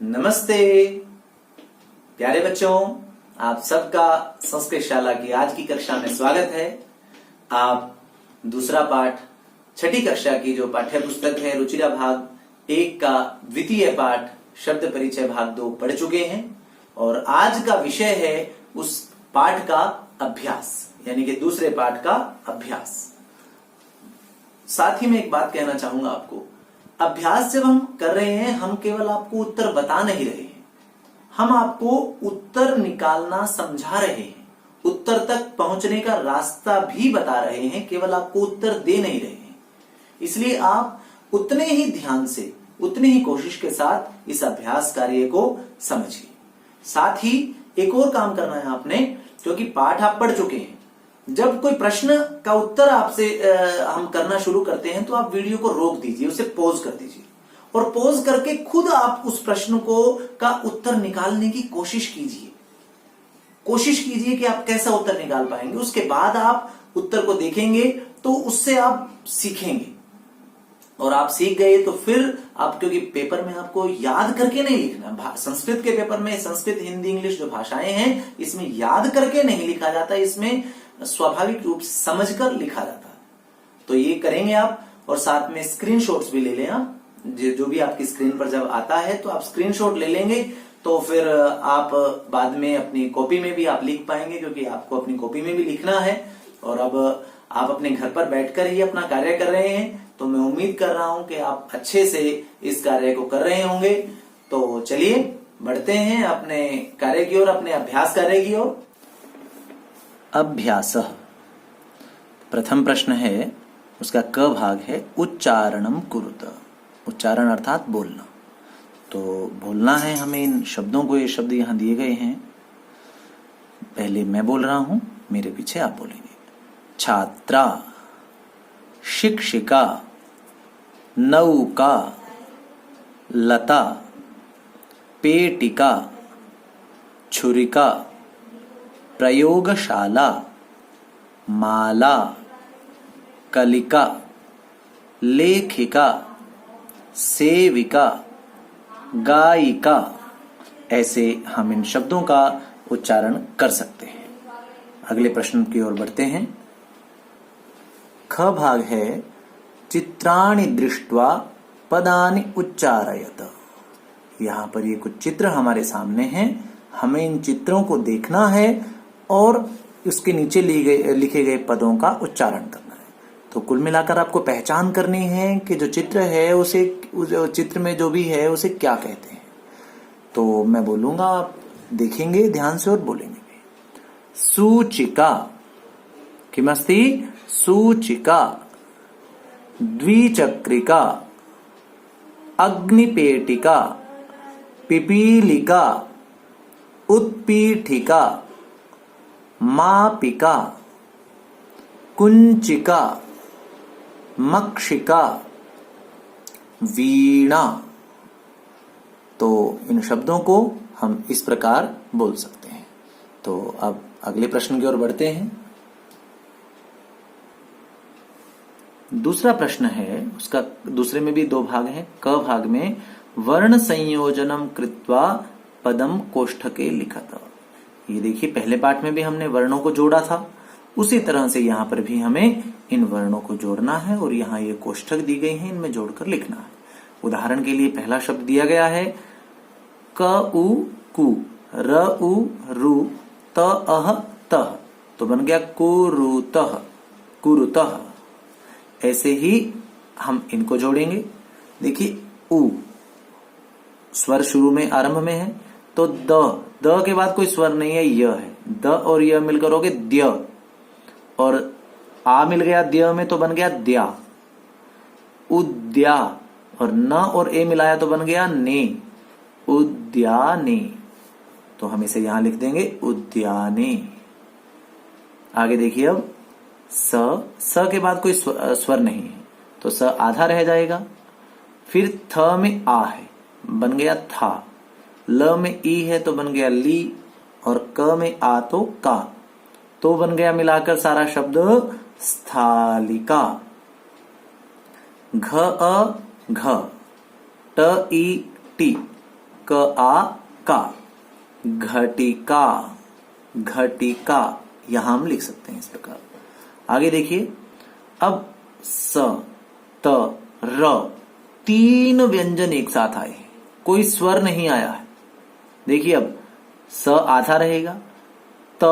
नमस्ते प्यारे बच्चों, आप सबका संस्कृत शाला की आज की कक्षा में स्वागत है। आप दूसरा पाठ छठी कक्षा की जो पाठ्य पुस्तक है रुचिरा भाग 1 का द्वितीय पाठ शब्द परिचय भाग 2 पढ़ चुके हैं और आज का विषय है उस पाठ का अभ्यास, यानी कि दूसरे पाठ का अभ्यास। साथ ही मैं एक बात कहना चाहूंगा आपको, अभ्यास जब हम कर रहे हैं हम केवल आपको उत्तर बता नहीं रहे हैं, हम आपको उत्तर निकालना समझा रहे हैं, उत्तर तक पहुंचने का रास्ता भी बता रहे हैं, केवल आपको उत्तर दे नहीं रहे हैं। इसलिए आप उतने ही ध्यान से, उतनी ही कोशिश के साथ इस अभ्यास कार्य को समझिए। साथ ही एक और काम करना है आपने, क्योंकि पाठ आप पढ़ चुके हैं। जब कोई प्रश्न का उत्तर आपसे हम करना शुरू करते हैं तो आप वीडियो को रोक दीजिए, उसे पॉज कर दीजिए और पॉज करके खुद आप उस प्रश्न का उत्तर निकालने की कोशिश कीजिए। कोशिश कीजिए कि आप कैसा उत्तर निकाल पाएंगे। उसके बाद आप उत्तर को देखेंगे तो उससे आप सीखेंगे और आप सीख गए तो फिर आप, क्योंकि पेपर में आपको याद करके नहीं लिखना, संस्कृत के पेपर में संस्कृत, हिंदी, इंग्लिश जो भाषाएं हैं इसमें याद करके नहीं लिखा जाता, इसमें स्वाभाविक रूप से समझकर लिखा जाता है। तो ये करेंगे आप और साथ में स्क्रीनशॉट्स भी ले लें आप। जो भी आपकी स्क्रीन पर जब आता है तो आप स्क्रीनशॉट ले लेंगे तो फिर आप बाद में अपनी कॉपी में भी आप लिख पाएंगे, क्योंकि आपको अपनी कॉपी में भी लिखना है। और अब आप अपने घर पर बैठकर ही अपना कार्य कर रहे हैं, तो मैं उम्मीद कर रहा हूं कि आप अच्छे से इस कार्य को कर रहे होंगे। तो चलिए बढ़ते हैं अपने कार्य की ओर, अपने अभ्यास कार्य की ओर। अभ्यास, प्रथम प्रश्न है, उसका क भाग है उच्चारणम कुरुत। उच्चारण अर्थात बोलना। तो बोलना है हमें इन शब्दों को, ये शब्द यहां दिए गए हैं। पहले मैं बोल रहा हूं, मेरे पीछे आप बोलेंगे। छात्रा, शिक्षिका, नौका, लता, पेटिका, छुरिका, प्रयोगशाला, माला, कलिका, लेखिका, सेविका, गायिका। ऐसे हम इन शब्दों का उच्चारण कर सकते हैं। अगले प्रश्न की ओर बढ़ते हैं। ख भाग है चित्राणि दृष्ट्वा पदानि उच्चारयत। यहां पर ये कुछ चित्र हमारे सामने हैं, हमें इन चित्रों को देखना है और उसके नीचे लिखे गए पदों का उच्चारण करना है। तो कुल मिलाकर आपको पहचान करनी है कि जो चित्र है उसे, उस चित्र में जो भी है उसे क्या कहते हैं। तो मैं बोलूंगा, आप देखेंगे ध्यान से और बोलेंगे। सूचिका, किमस्ति? सूचिका, द्विचक्रिका, अग्निपेटिका, पिपीलिका, उत्पीठिका, मापिका, कुंचिका, मक्षिका, वीणा। तो इन शब्दों को हम इस प्रकार बोल सकते हैं। तो अब अगले प्रश्न की ओर बढ़ते हैं। दूसरा प्रश्न है, उसका दूसरे में भी 2 भाग हैं। क भाग में वर्ण संयोजनम कृत्वा पदम कोष्ठके लिखत। ये देखिए, पहले पाठ में भी हमने वर्णों को जोड़ा था, उसी तरह से यहाँ पर भी हमें इन वर्णों को जोड़ना है और यहाँ ये कोष्ठक दी गई हैं, इनमें जोड़कर लिखना है। उदाहरण के लिए पहला शब्द दिया गया है क उ कु, र उ रु, त अह तह, तो बन गया कुरुतः, कुरुतः। ऐसे ही हम इनको जोड़ेंगे। देखिए, उ स्वर शुरू में, आरंभ में है, तो द के बाद कोई स्वर नहीं है, य है। द और य मिलकर हो गए द्य, और आ मिल गया द्य में तो बन गया द्या। उद्या, और न और ए मिलाया तो बन गया ने, उद्याने। तो हम इसे यहां लिख देंगे उद्याने। आगे देखिए, अब स के बाद कोई स्वर नहीं है तो स आधा रह जाएगा। फिर थ में आ है, बन गया था। ल में ई है तो बन गया ली, और क में आ तो का, तो बन गया मिलाकर सारा शब्द स्थालिका। घ अ घ, ट ई टी, क आ का, घटिका, घटिका, यहां हम लिख सकते हैं इस प्रकार। आगे देखिए, अब स, त, र, तीन व्यंजन एक साथ आए, कोई स्वर नहीं आया है। देखिए अब स आधा रहेगा, त,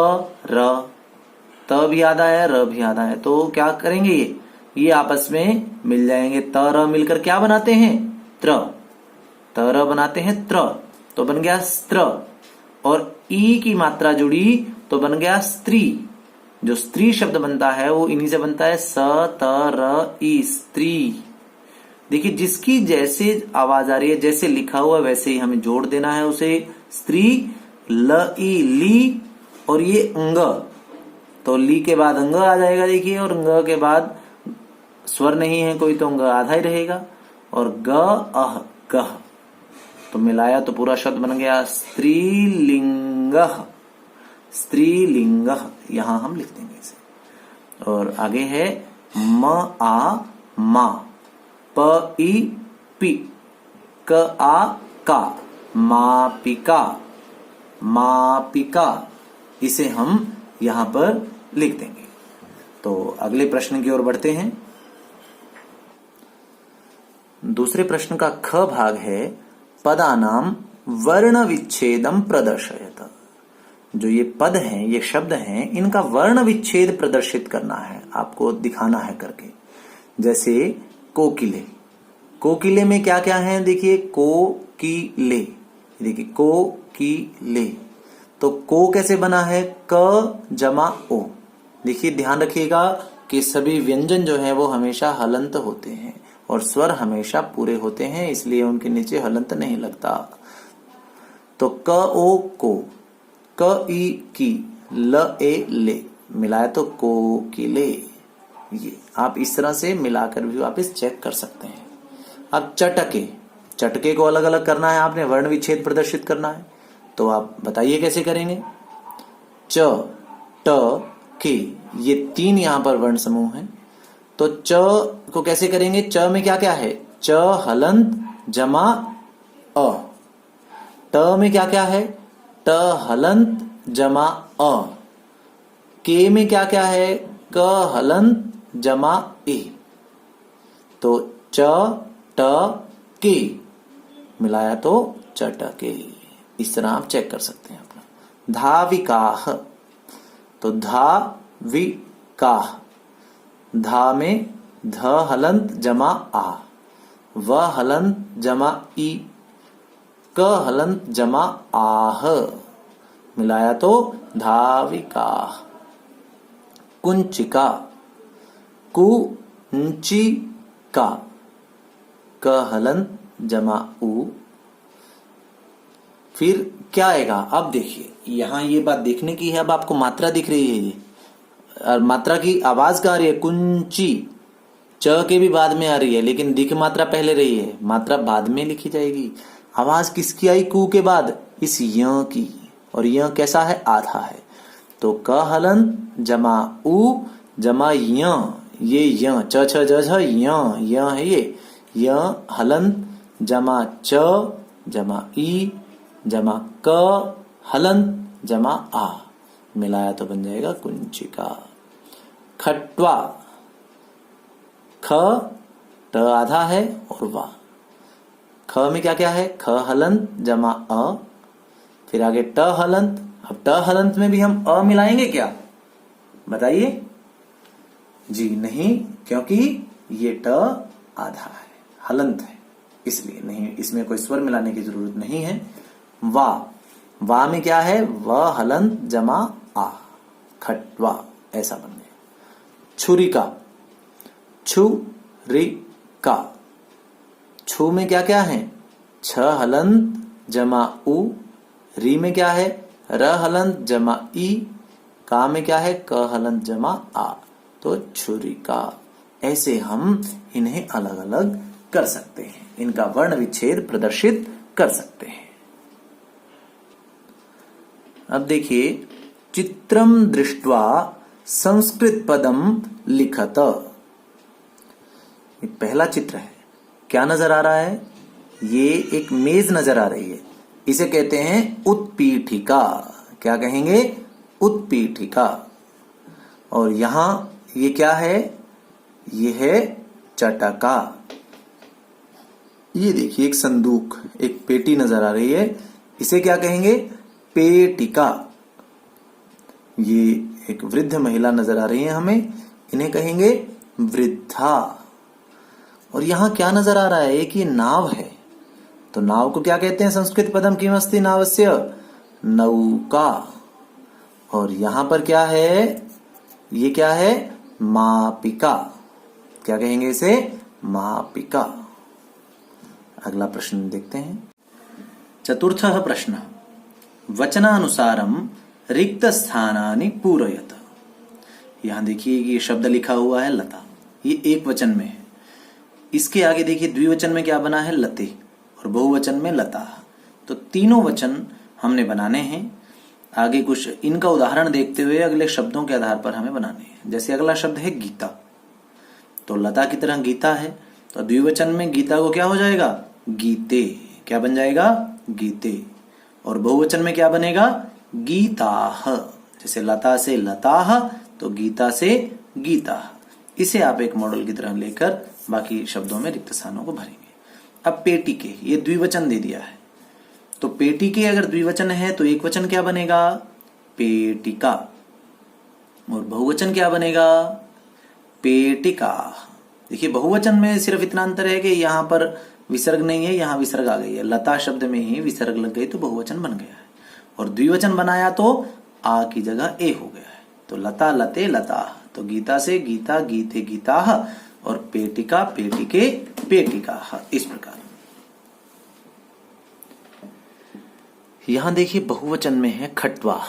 र, त भी आधा है, र भी आधा है, तो क्या करेंगे, ये आपस में मिल जाएंगे। त र मिलकर क्या बनाते हैं, त्र, त र बनाते हैं त्र, तो बन गया स्त्र। और ई की मात्रा जुड़ी तो बन गया स्त्री। जो स्त्री शब्द बनता है वो इन्हीं से बनता है, स, त, र, ई, स्त्री। देखिए जिसकी जैसे आवाज आ रही है, जैसे लिखा हुआ वैसे ही हमें जोड़ देना है उसे। स्त्री, ल, ई, ली, और ये अंग, तो ली के बाद अंग आ जाएगा देखिए, और अंग के बाद स्वर नहीं है कोई तो अंग आधा ही रहेगा। और ग, अह, गह, तो मिलाया तो पूरा शब्द बन गया स्त्रीलिंग, स्त्रीलिंग, यहां हम लिख देंगे इसे। और आगे है म, आ, मा, प, ई, पी, क, आ, का, मापिका, मापिका, इसे हम यहां पर लिख देंगे। तो अगले प्रश्न की ओर बढ़ते हैं। दूसरे प्रश्न का ख भाग है, पदानाम वर्ण विच्छेदम प्रदर्शयत। जो ये पद हैं, ये शब्द हैं, इनका वर्ण विच्छेद प्रदर्शित करना है, आपको दिखाना है करके। जैसे कोकिले, कोकिले में क्या क्या है, देखिए को, की, ले, देखिए को, की, ले, तो को कैसे बना है, क जमा ओ। देखिए ध्यान रखिएगा कि सभी व्यंजन जो है वो हमेशा हलंत होते हैं और स्वर हमेशा पूरे होते हैं, इसलिए उनके नीचे हलंत नहीं लगता। तो क, ओ, को, क, ई, की, ल, ए, ले, मिलाया तो को, की, ले। ये आप इस तरह से मिलाकर भी वापस चेक कर सकते हैं। अब चटके, चटके को अलग अलग करना है, आपने वर्ण विच्छेद प्रदर्शित करना है, तो आप बताइए कैसे करेंगे। च, ट, के, ये तीन यहां पर वर्ण समूह हैं, तो च को कैसे करेंगे, च में क्या क्या है, च हलंत जमा अ। ट में क्या क्या है, ट हलंत जमा अ। के में क्या क्या है, क हलंत जमा ए। तो च, ट, के, मिलाया तो चटके। इस तरह आप चेक कर सकते हैं अपना। धाविकाह, तो धा, वि, काह, धा में ध हलंत जमा आ, व हलंत जमा ई, क हलंत जमा आह, मिलाया तो धाविकाह। कुंचिका, कुंचिका, क हलंत जमा उ। फिर क्या आएगा, अब देखिए यहां ये बात देखने की है। अब आपको मात्रा दिख रही है, ये और मात्रा की आवाज कहाँ आ रही है, कुंची, च के भी बाद में आ रही है, लेकिन दिख मात्रा पहले रही है, मात्रा बाद में लिखी जाएगी। आवाज किसकी आई, कु के बाद, इस य की, और य कैसा है, आधा है, तो क हलंत जमा उ जमा य, ये य, च छ ज झ य है, ये य हलंत जमा च जमा ई जमा क हलंत जमा आ, मिलाया तो बन जाएगा कुंचिका। खटवा, ख, ट आधा है और वा, ख में क्या क्या है, ख हलंत जमा अ, फिर आगे ट हलंत। अब ट हलंत में भी हम अ मिलाएंगे क्या, बताइए जी, नहीं, क्योंकि ये ट आधा है, हलंत है, इसलिए नहीं, इसमें कोई स्वर मिलाने की जरूरत नहीं है। वा, वा में क्या है, व हलंत जमा आ, खटवा, ऐसा बन गया। छुरिका, छु, रि, का, छु में क्या क्या है, छ हलंत जमा उ, री में क्या है, र हलंत जमा ई, का में क्या है, क हलंत जमा आ, तो छुरिका। ऐसे हम इन्हें अलग अलग कर सकते हैं, इनका वर्ण विच्छेद प्रदर्शित कर सकते हैं। अब देखिए, चित्रम दृष्ट्वा संस्कृत पदम लिखत। ये पहला चित्र है, क्या नजर आ रहा है, ये एक मेज नजर आ रही है, इसे कहते हैं उत्पीठिका। क्या कहेंगे? उत्पीठिका। और यहां ये क्या है? ये है चटका। ये देखिए एक संदूक, एक पेटी नजर आ रही है, इसे क्या कहेंगे? पेटिका। ये एक वृद्ध महिला नजर आ रही है हमें, इन्हें कहेंगे वृद्धा। और यहां क्या नजर आ रहा है? एक ये नाव है, तो नाव को क्या कहते हैं? संस्कृत पदम किमस्ति नावस्य? नौका। और यहां पर क्या है? ये क्या है? मापिका। क्या कहेंगे इसे? मापिका। अगला प्रश्न देखते हैं। चतुर्थः प्रश्न, वचनानुसारम रिक्त स्थानानि पूरयत। यहां देखिए ये शब्द लिखा हुआ है लता, ये एक वचन में है। इसके आगे देखिए द्विवचन में क्या बना है? लते, और बहुवचन में लता। तो तीनों वचन हमने बनाने हैं। आगे कुछ इनका उदाहरण देखते हुए अगले शब्दों के आधार पर हमें बनाने हैं। जैसे अगला शब्द है गीता, तो लता की तरह गीता है, तो द्विवचन में गीता को क्या हो जाएगा? गीते। क्या बन जाएगा? गीते। और बहुवचन में क्या बनेगा? गीताः। जैसे लता से लताः, तो गीता से गीता। इसे आप एक मॉडल की तरह लेकर बाकी शब्दों में रिक्त स्थानों को भरेंगे। अब पेटी के, ये द्विवचन दे दिया है, तो पेटी के अगर द्विवचन है तो एक वचन क्या बनेगा? पेटिका। और बहुवचन क्या बनेगा? पेटिका। देखिए बहुवचन में सिर्फ इतना अंतर है कि यहां पर विसर्ग नहीं है, यहां विसर्ग आ गई है। लता शब्द में ही विसर्ग लग गई तो बहुवचन बन गया है। और द्विवचन बनाया तो आ की जगह ए हो गया है। तो लता लते लता, तो गीता से गीता, गीते गीताः, और पेटिका पेटिके पेटिकाः। इस प्रकार यहां देखिए बहुवचन में है खट्वाः।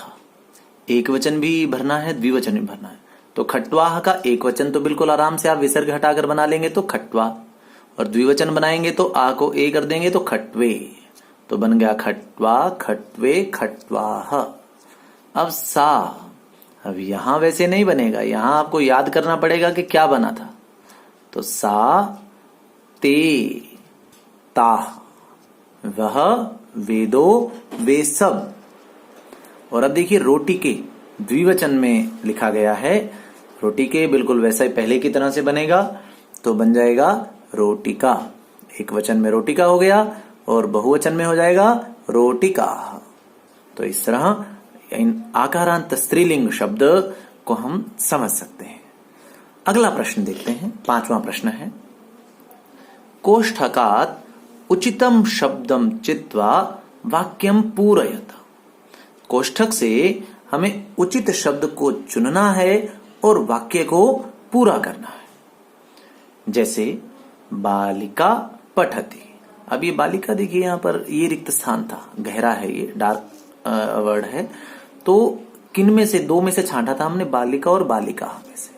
एक वचन भी भरना है, द्विवचन भी भरना है। तो खट्वाः का एक वचन तो बिल्कुल आराम से आप विसर्ग हटाकर बना लेंगे तो खट्वा, और द्विवचन बनाएंगे तो आ को ए कर देंगे तो खट्वे। तो बन गया खट्वा, खट्वे, खट्वाः। अब सा, अब यहां वैसे नहीं बनेगा, यहां आपको याद करना पड़ेगा कि क्या बना था। तो सा, ते, ताः, वह, वे दो, वे सब। और अब देखिए रोटी के द्विवचन में लिखा गया है, रोटी के बिल्कुल वैसा ही पहले की तरह से बनेगा, तो बन जाएगा रोटिका। एक वचन में रोटिका हो गया और बहुवचन में हो जाएगा रोटिका। तो इस तरह इन आकारांत स्त्रीलिंग शब्द को हम समझ सकते हैं। अगला प्रश्न देखते हैं, 5वां प्रश्न है, कोष्ठकात् उचितम शब्दम चित्वा वाक्यम पूरयत। कोष्ठक से हमें उचित शब्द को चुनना है और वाक्य को पूरा करना है। जैसे बालिका पठति। अब ये बालिका देखिए यहां पर ये रिक्त स्थान था, गहरा है, ये डार्क वर्ड है, तो किन में से? दो में से छांटा था हमने, बालिका और बालिका में से।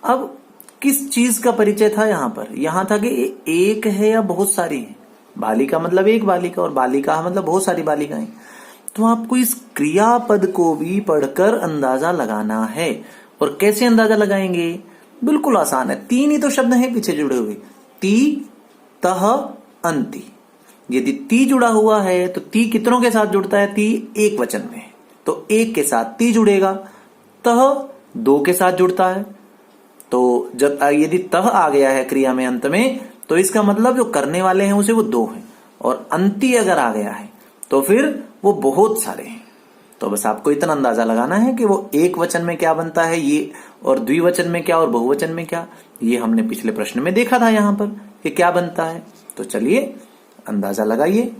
अब किस चीज का परिचय था यहां पर? यहां था कि एक है या बहुत सारी है। बालिका मतलब एक बालिका और बालिका मतलब बहुत सारी बालिकाएं। तो आपको इस क्रियापद को भी पढ़कर अंदाजा लगाना है। और कैसे अंदाजा लगाएंगे? बिल्कुल आसान है, तीन ही तो शब्द हैं पीछे जुड़े हुए, ती, तह, अंति। यदि ती जुड़ा हुआ है तो ती कितनों के साथ जुड़ता है? ती एक वचन में, तो एक के साथ ती जुड़ेगा। तह दो के साथ जुड़ता है, तो जब यदि तह आ गया है क्रिया में अंत में, तो इसका मतलब जो करने वाले हैं उसे वो दो हैं। और अंति अगर आ गया है तो फिर वो बहुत सारे हैं। तो बस आपको इतना अंदाजा लगाना है कि वो एक वचन में क्या बनता है ये, और द्विवचन में क्या, और बहुवचन में क्या। ये हमने पिछले प्रश्न में देखा था यहां पर कि क्या बनता है। तो चलिए अंदाजा लगाइए।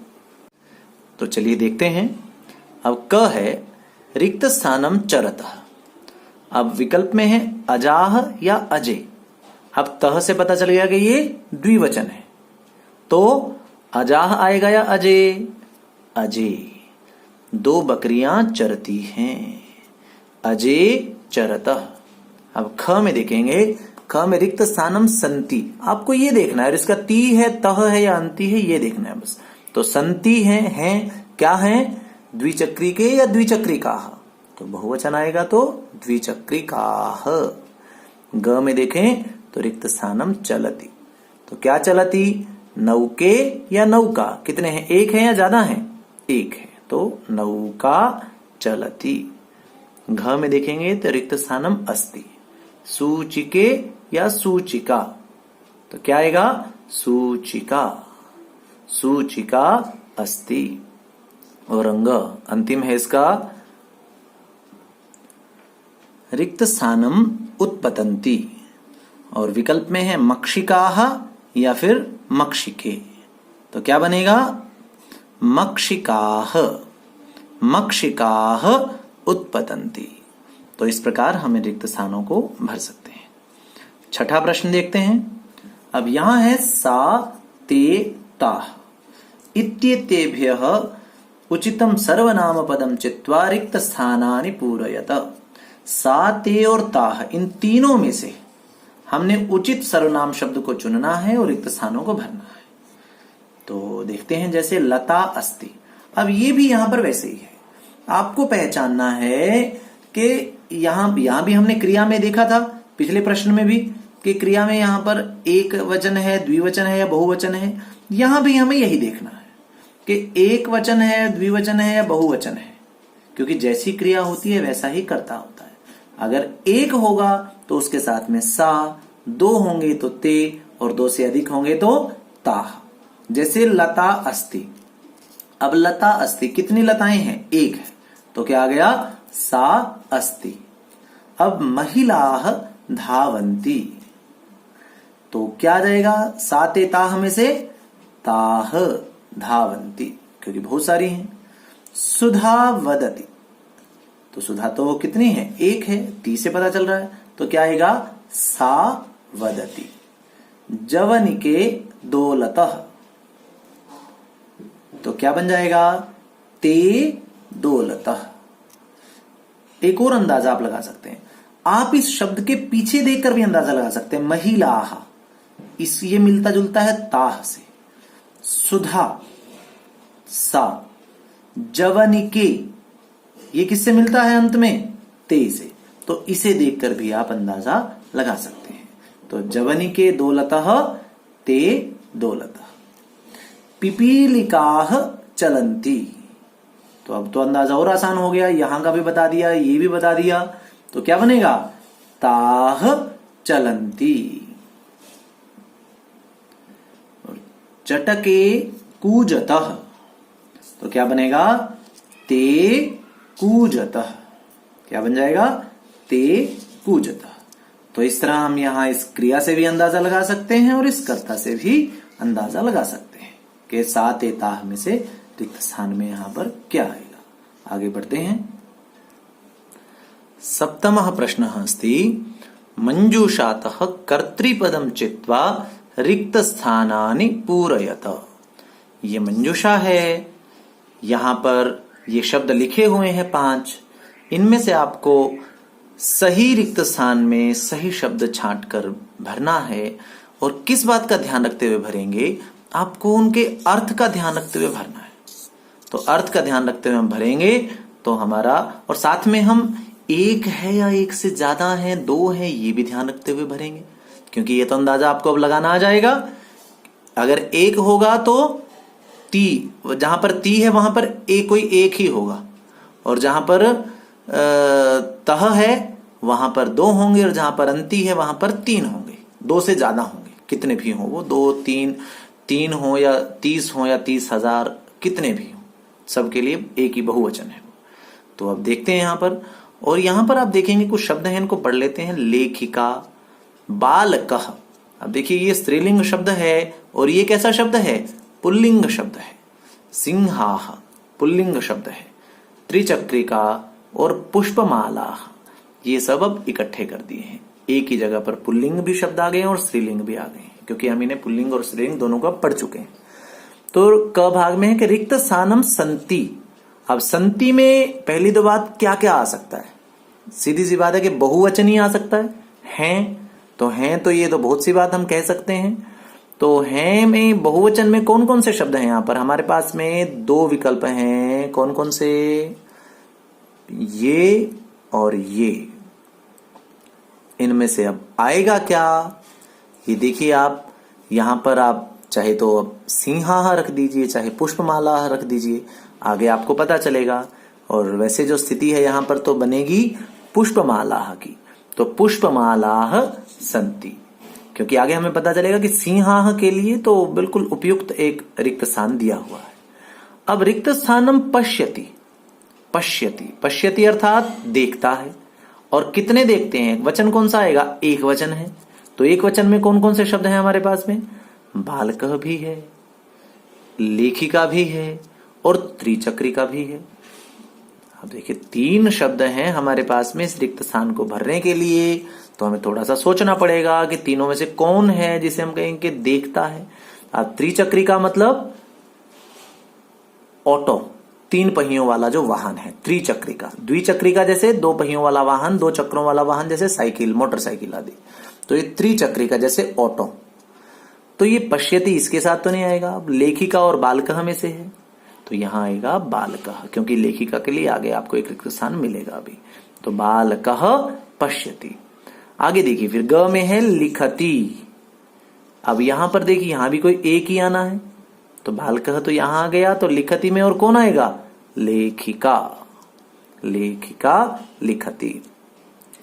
तो चलिए देखते हैं। अब क है रिक्त स्थानम चरतः। अब विकल्प में है अजाह या अजय। अब तह से पता चल गया कि ये द्विवचन है, तो अजाह आएगा या अजय? अजय। दो बकरियां चरती हैं, अजय चरतः। अब ख में देखेंगे, ख में रिक्त स्थानम संति। आपको ये देखना है, और इसका ती है, तह है या अंति है, ये देखना है बस। तो संति हैं क्या है? द्विचक्री के या द्विचक्रिकाः। तो बहुवचन आएगा तो द्विचक्रिकाः। ग में देखें तो रिक्त स्थानम चलति। तो क्या चलति? नौके या नौका। कितने हैं? एक है या ज्यादा है? एक है, तो नौका चलती। घ में देखेंगे तो रिक्त स्थानम अस्ति। सूचिके या सूचिका, तो क्या आएगा? सूचिका, सूचिका अस्ति। और अंग अंतिम है इसका, रिक्त स्थानम उत्पतंती। और विकल्प में है मक्षिकाः या फिर मक्षिके, तो क्या बनेगा? मक्षिकाः, मक्षिकाः उत्पतंती। तो इस प्रकार हम रिक्त स्थानों को भर सकते हैं। छठा प्रश्न देखते हैं। अब यहां है सा ते ताः इत्येतेभ्यः उचितम सर्वनाम पदम चित्वा रिक्त स्थानानि पूरयत। सा ते और ताः, इन तीनों में से हमने उचित सर्वनाम शब्द को चुनना है और रिक्त स्थानों को भरना है। तो देखते हैं, जैसे लता अस्ति। अब ये भी यहां पर वैसे ही है, आपको पहचानना है कि यहां भी हमने क्रिया में देखा था, पिछले प्रश्न में भी, कि क्रिया में यहां पर एक वचन है, द्विवचन है या बहुवचन है। यहां भी हमें यही देखना है कि एक वचन है, द्विवचन है या बहुवचन है, क्योंकि जैसी क्रिया होती है वैसा ही कर्ता होता है। अगर एक होगा तो उसके साथ में सा, दो होंगे तो ते, और दो से अधिक होंगे तो ताः। जैसे लता अस्ति। अब लता अस्ति, कितनी लताएं हैं? एक है, तो क्या आ गया? सा अस्ति। अब महिलाः धावन्ति, तो क्या आ जाएगा? सा ते ताः में से ताः धावन्ति, क्योंकि बहुत सारी हैं। सुधा वदति, तो सुधा तो कितनी है? एक है, ती से पता चल रहा है, तो क्या आएगा? सा वदति। जवनिके दोलतः, तो क्या बन जाएगा? ते दोलतः। एक और अंदाजा आप लगा सकते हैं, आप इस शब्द के पीछे देखकर भी अंदाजा लगा सकते हैं। महिलाः, इस ये मिलता जुलता है ताः से। सुधा, सा। जवनिके, ये किससे मिलता है अंत में? ते से। तो इसे देखकर भी आप अंदाजा लगा सकते हैं। तो जवनिके दोलतः ते दोलतः। पिपीलिकाः चलन्ति, तो अब तो अंदाजा और आसान हो गया, यहां का भी बता दिया, ये भी बता दिया, तो क्या बनेगा? ताः चलन्ति। चटके कूजतः, तो क्या बनेगा? ते कूजतः। क्या बन जाएगा? ते कूजतः। तो इस तरह हम यहां इस क्रिया से भी अंदाजा लगा सकते हैं और इस कर्ता से भी अंदाजा लगा सकते हैं कि सा ते ताः में से रिक्त स्थान में यहां पर क्या आएगा। आगे बढ़ते हैं। सप्तमः प्रश्नः अस्ति मंजूषातः कर्तृपदं चित्वा रिक्त स्थानानि पूरयत। ये मंजूषा है, यहां पर ये शब्द लिखे हुए हैं 5, इनमें से आपको सही रिक्त स्थान में सही शब्द छांटकर भरना है। और किस बात का ध्यान रखते हुए भरेंगे? आपको उनके अर्थ का ध्यान रखते हुए भरना है। तो अर्थ का ध्यान रखते हुए हम भरेंगे तो हमारा, और साथ में हम एक है या एक से ज्यादा है, दो है, ये भी ध्यान रखते हुए भरेंगे, क्योंकि ये तो अंदाजा आपको अब लगाना आ जाएगा। अगर एक होगा तो ती, जहां पर ती है वहां पर कोई एक ही होगा, और जहां पर तह है वहां पर दो होंगे, और जहां पर अंती है वहां पर 3 होंगे, 2 से ज्यादा होंगे, कितने भी हो वो, 2, 3 हो या 30 हो या 30,000, कितने भी हो, सबके लिए एक ही बहुवचन है। तो अब देखते हैं यहां पर, और यहां पर आप देखेंगे कुछ शब्द हैं, इनको पढ़ लेते हैं। लेखिका, बालकः। अब देखिए ये स्त्रीलिंग शब्द है और ये कैसा शब्द है? पुल्लिंग शब्द है। सिंहाः पुल्लिंग शब्द है। त्रिचक्रिका और पुष्पमाला, ये सब अब इकट्ठे कर दिए हैं, एक ही जगह पर पुल्लिंग भी शब्द आ गए और स्त्रीलिंग भी आ गए हैं, क्योंकि हम इन्हें पुल्लिंग और स्त्रीलिंग दोनों को पढ़ चुके हैं। तो क भाग में है कि रिक्त स्थानम संति। अब संति में पहली दो बात क्या क्या आ सकता है? सीधी सी बात है कि बहुवचन ही आ सकता है। हैं तो ये तो बहुत सी बात हम कह सकते हैं। तो हैं में बहुवचन में कौन कौन से शब्द हैं? यहां पर हमारे पास में 2 विकल्प हैं। कौन कौन से? ये और ये। इनमें से अब आएगा क्या? ये देखिए, आप यहां पर आप चाहे तो अब सिंहाह रख दीजिए, चाहे पुष्पमाला रख दीजिए, आगे आपको पता चलेगा। और वैसे जो स्थिति है यहां पर तो बनेगी पुष्पमाला की, तो पुष्पमाला संति, क्योंकि आगे हमें पता चलेगा कि सिंहाह के लिए तो बिल्कुल उपयुक्त एक रिक्त स्थान दिया हुआ है। अब रिक्त स्थानम पश्यति, पश्यति, पश्यति अर्थात देखता है। और कितने देखते हैं? वचन कौन सा आएगा? एक वचन है। तो एक वचन में कौन कौन से शब्द हैं हमारे पास में? बालकः भी है, लेखिका भी है और त्रिचक्रिका भी है। अब देखिए 3 शब्द हैं हमारे पास में इस रिक्त स्थान को भरने के लिए, तो हमें थोड़ा सा सोचना पड़ेगा कि तीनों में से कौन है जिसे हम कहेंगे देखता है। अब त्रिचक्रिका मतलब ऑटो, 3 पहियों वाला जो वाहन है, त्रिचक्रिका। द्विचक्रिका जैसे 2 पहियों वाला वाहन, 2 चक्रों वाला वाहन जैसे साइकिल, मोटरसाइकिल आदि। तो ये त्रिचक्रिका जैसे ऑटो। तो ये पश्यति इसके साथ तो नहीं आएगा। अब लेखिका और बालकः में से है, तो यहां आएगा बालकः, क्योंकि लेखिका के लिए आगे आपको एक रिक्त स्थान मिलेगा अभी। तो बालकः पश्यति। आगे देखिए फिर ग में है लिखति। अब यहां पर देखिए यहां भी कोई एक ही आना है, तो बालकः तो यहां आ गया, तो लिखति में और कौन आएगा? लेखिका, लेखिका लिखति।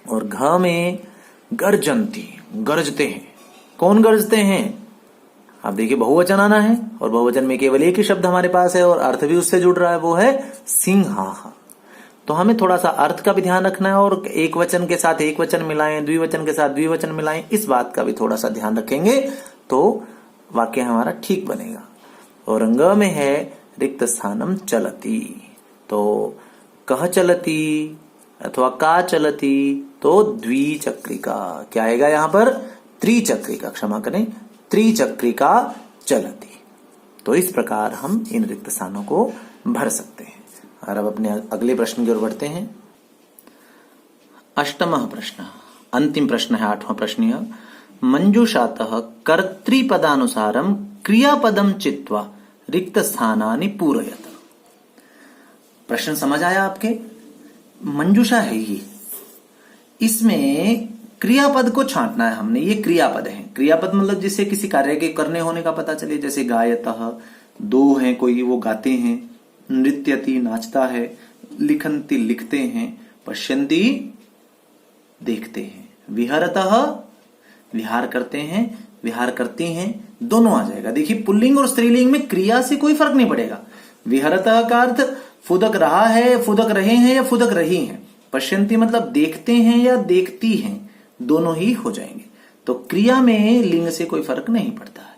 और घ में गर्जन्ति, गरजते हैं। कौन गरजते हैं? अब देखिए बहुवचन आना है, और बहुवचन में केवल एक ही शब्द हमारे पास है और अर्थ भी उससे जुड़ रहा है, वो है सिंहाह। तो हमें थोड़ा सा अर्थ का भी ध्यान रखना है, और एक वचन के साथ एक वचन मिलाएं, द्विवचन के साथ द्विवचन मिलाएं, इस बात का भी थोड़ा सा ध्यान रखेंगे तो वाक्य हमारा ठीक बनेगा। और अंग में है रिक्त स्थानम चलती, तो कह चलती अथवा का चलती, तो द्विचक्रिका। क्या आएगा यहां पर? त्रिचक्रिका, क्षमा करें, त्रिचक्रिका चलती। तो इस प्रकार हम इन रिक्त स्थानों को भर सकते हैं। और अब अपने अगले प्रश्न की ओर बढ़ते हैं। 8वां प्रश्न, अंतिम प्रश्न है 8वां प्रश्न यह, मंजूषातः कर्तृपदानुसारम क्रियापदम चित्वा रिक्त स्थानानि पूरयत। प्रश्न समझ आया आपके? मंजूषा है ये, इसमें क्रियापद को छांटना है हमने। ये क्रियापद है। क्रियापद मतलब जिससे किसी कार्य के करने होने का पता चले, जैसे गायतः, 2 हैं कोई, वो गाते हैं, नृत्यति नाचता है, लिखन्ति लिखते हैं, पश्यन्ति देखते हैं, विहरतः विहार करते हैं, विहार करती हैं, दोनों आ जाएगा। देखिए पुल्लिंग और स्त्रीलिंग में क्रिया से कोई फर्क नहीं पड़ेगा। विहरतः का अर्थ फुदक रहा है, फुदक रहे हैं या फुदक रही हैं। पश्यन्ति मतलब देखते हैं या देखती हैं, दोनों ही हो जाएंगे। तो क्रिया में लिंग से कोई फर्क नहीं पड़ता है।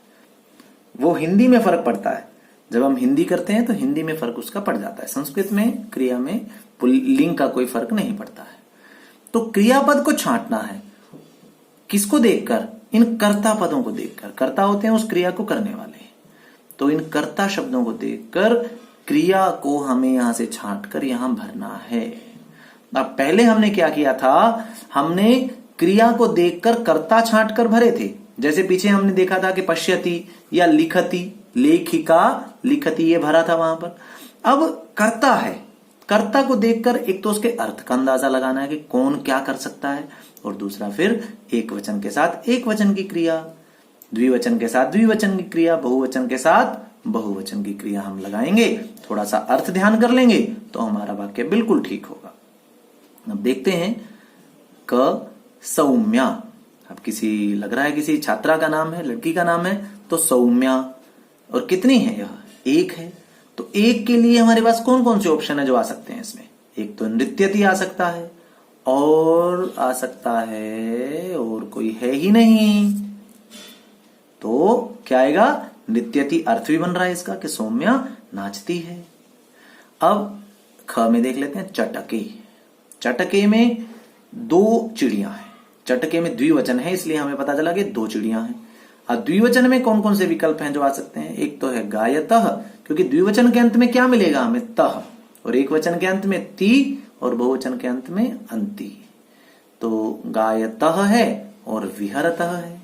वो हिंदी में फर्क पड़ता है, जब हम हिंदी करते हैं तो हिंदी में फर्क उसका पड़ जाता है। संस्कृत में क्रिया में लिंग का कोई फर्क नहीं पड़ता है। तो क्रियापद को छांटना है, किसको देखकर? इन कर्ता पदों को देखकर। कर्ता होते हैं उस क्रिया को करने वाले, तो इन कर्ता शब्दों को देखकर क्रिया को हमें यहां से छांटकर यहां भरना है। अब पहले हमने क्या किया था? हमने क्रिया को देखकर कर्ता छांटकर भरे थे। जैसे पीछे हमने देखा था कि पश्यति या लिखति, लेखिका लिखति, ये भरा था वहां पर। अब कर्ता है, कर्ता को देखकर एक तो उसके अर्थ का अंदाजा लगाना है कि कौन क्या कर सकता है, और दूसरा फिर एक वचन के साथ एक वचन की क्रिया, द्विवचन के साथ द्विवचन की क्रिया, बहुवचन के साथ बहुवचन की क्रिया हम लगाएंगे। थोड़ा सा अर्थ ध्यान कर लेंगे तो हमारा वाक्य बिल्कुल ठीक होगा। अब देखते हैं क सौम्या। अब किसी लग रहा है किसी छात्रा का नाम है, लड़की का नाम है, तो सौम्या। और कितनी है? यह 1 है। तो 1 के लिए हमारे पास कौन कौन से ऑप्शन है जो आ सकते हैं इसमें? एक तो नृत्यति आ सकता है, और आ सकता है, और कोई है ही नहीं, तो क्या आएगा? नृत्यति। अर्थ भी बन रहा है इसका कि सौम्या नाचती है। अब ख में देख लेते हैं चटके। चटके में 2 चिड़ियां हैं। चटके में द्विवचन है, इसलिए हमें पता चला कि 2 चिड़ियां हैं। अब द्विवचन में कौन कौन से विकल्प हैं जो आ सकते हैं? एक तो है गायतः, क्योंकि द्विवचन के अंत में क्या मिलेगा हमें? तः, और एक वचन के अंत में ती, और बहुवचन के अंत में अंति। तो गायतः है और विहरतः है।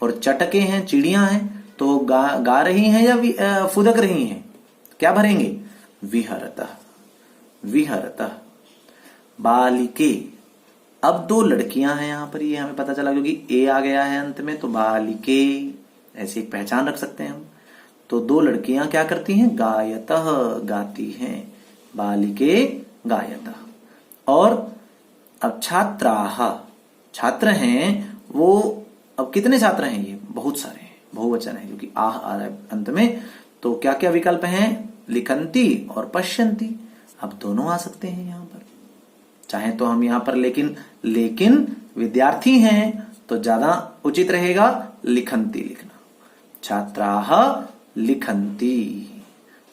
और चटके हैं, चिड़ियां हैं, तो गा रही हैं या फुदक रही हैं? क्या भरेंगे? विहरतः, विहरतः। बालिके, अब 2 लड़कियां हैं यहां पर, ये हमें पता चला क्योंकि ए आ गया है अंत में, तो बालिके ऐसी एक पहचान रख सकते हैं हम। तो 2 लड़कियां क्या करती हैं? गायतः, गाती हैं। बालिके गायतः। और अब छात्राः, छात्र हैं वो, अब कितने छात्र हैं? ये बहुत सारे हैं, बहुवचन है क्योंकि आह आ रहा है अंत में। तो क्या क्या विकल्प हैं? लिखन्ति और पश्यन्ति। अब दोनों आ सकते हैं यहां पर, चाहे तो हम यहां पर लेकिन विद्यार्थी हैं तो ज्यादा उचित रहेगा लिखन्ति लिखना। छात्राः लिखन्ति।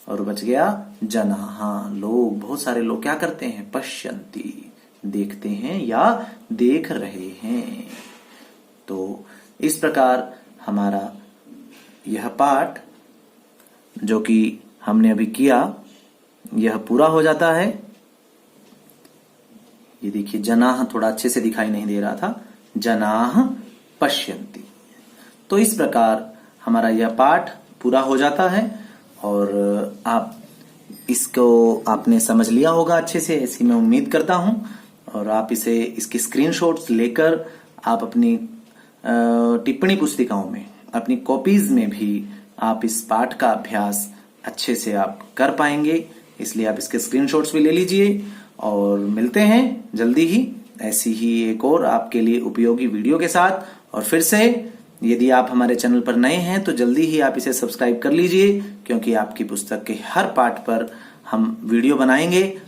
और बच गया जनाः, लोग, बहुत सारे लोग क्या करते हैं? पश्यन्ति, देखते हैं या देख रहे हैं। तो इस प्रकार हमारा यह पाठ जो कि हमने अभी किया यह पूरा हो जाता है। ये देखिए जनाः थोड़ा अच्छे से दिखाई नहीं दे रहा था, जनाः पश्यन्ति। तो इस प्रकार हमारा यह पाठ पूरा हो जाता है और आप इसको आपने समझ लिया होगा अच्छे से, ऐसी मैं उम्मीद करता हूं। और आप इसकी स्क्रीनशॉट्स लेकर आप अपनी टिप्पणी पुस्तिकाओं में, अपनी कॉपीज में भी आप इस पाठ का अभ्यास अच्छे से आप कर पाएंगे। इसलिए आप इसके स्क्रीनशॉट्स भी ले लीजिए और मिलते हैं जल्दी ही ऐसी ही एक और आपके लिए उपयोगी वीडियो के साथ। और फिर से यदि आप हमारे चैनल पर नए हैं तो जल्दी ही आप इसे सब्सक्राइब कर लीजिए, क्योंकि आपकी पुस्तक के हर पाठ पर हम वीडियो बनाएंगे